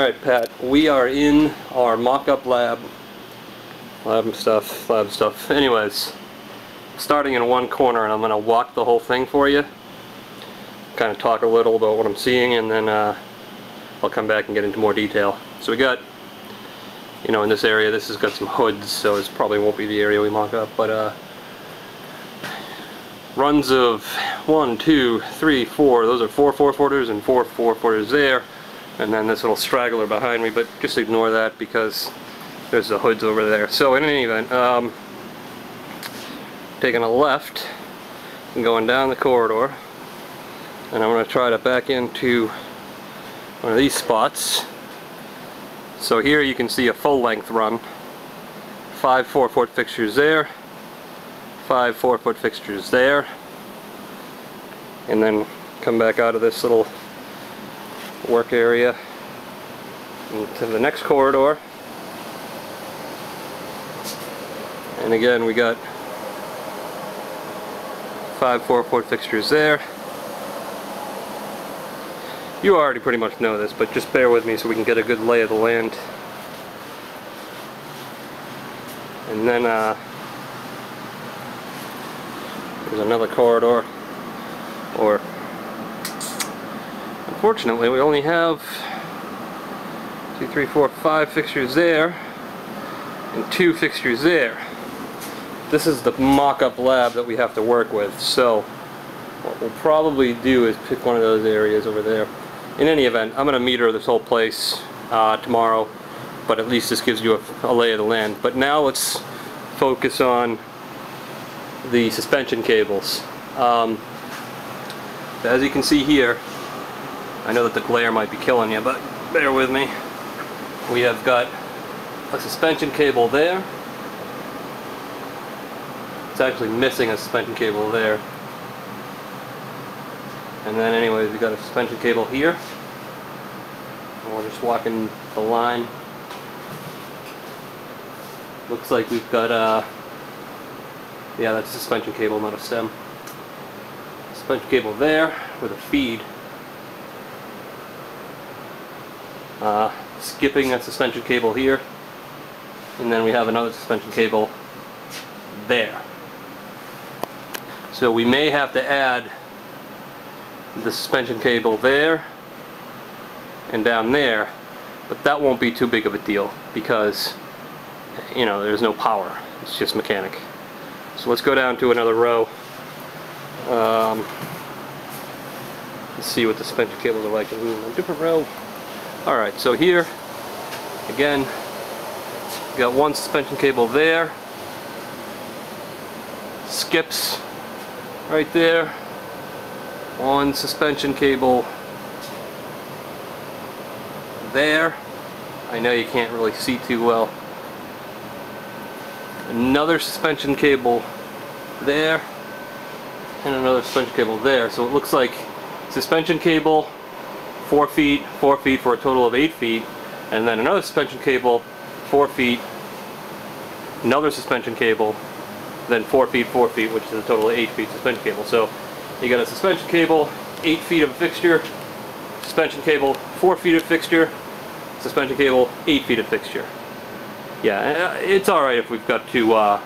Alright Pat, we are in our mock-up lab stuff. Anyways, starting in one corner, and I'm going to walk the whole thing for you. Kind of talk a little about what I'm seeing, and then I'll come back and get into more detail. So we got, in this area, this has got some hoods, so this probably won't be the area we mock up, but runs of 1, 2, 3, 4, those are 4 4-footers and 4 4-footers there. And then this little straggler behind me, but just ignore that because there's the hoods over there. So in any event, taking a left and going down the corridor, and I'm going to try to back into one of these spots. So here you can see a full length run. 5 4-foot fixtures there, 5 4-foot fixtures there, and then come back out of this little work area into the next corridor, and again we got 5 4-foot fixtures there. You already pretty much know this, but just bear with me so we can get a good lay of the land. And then there's another corridor, or unfortunately, we only have 2, 3, 4, 5 fixtures there and 2 fixtures there. This is the mock-up lab that we have to work with, so what we'll probably do is pick one of those areas over there. In any event, I'm going to meter this whole place tomorrow, but at least this gives you a lay of the land. But now let's focus on the suspension cables. As you can see here, I know that the glare might be killing you, but bear with me. We have got a suspension cable there. It's actually missing a suspension cable there. And then anyways, we got a suspension cable here. And we're just walking the line. Looks like we've got yeah, that's a suspension cable, not a stem. Suspension cable there with a feed. Skipping a suspension cable here, and then we have another suspension cable there. So we may have to add the suspension cable there and down there, but that won't be too big of a deal because there's no power, it's just mechanic. So let's go down to another row. Let's see what the suspension cables are like in a different row. Alright, so here, again, got one suspension cable there, skips right there, one suspension cable there, I know you can't really see too well, another suspension cable there, and another suspension cable there. So it looks like suspension cable 4 feet, 4 feet for a total of 8 feet, and then another suspension cable 4 feet, another suspension cable, then 4 feet, 4 feet, which is a total of 8 feet suspension cable. So you got a suspension cable, 8 feet of a fixture, suspension cable, 4 feet of fixture, suspension cable, 8 feet of fixture. Yeah, it's alright if we've got to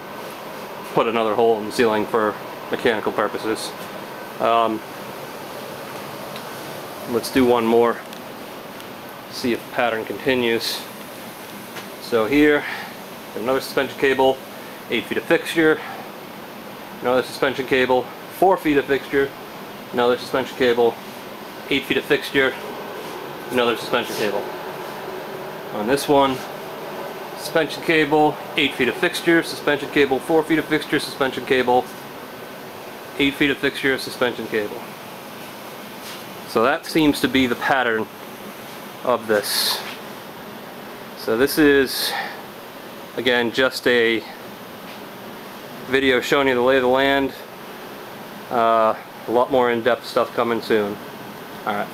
put another hole in the ceiling for mechanical purposes. Let's do one more, see if the pattern continues. So here, another suspension cable, 8 feet of fixture, another suspension cable, 4 feet of fixture, another suspension cable, 8 feet of fixture, another suspension cable. On this one, suspension cable, 8 feet of fixture, suspension cable, 4 feet of fixture, suspension cable, 8 feet of fixture, suspension cable. So that seems to be the pattern of this. So this is, again, just a video showing you the lay of the land. A lot more in-depth stuff coming soon. Alright.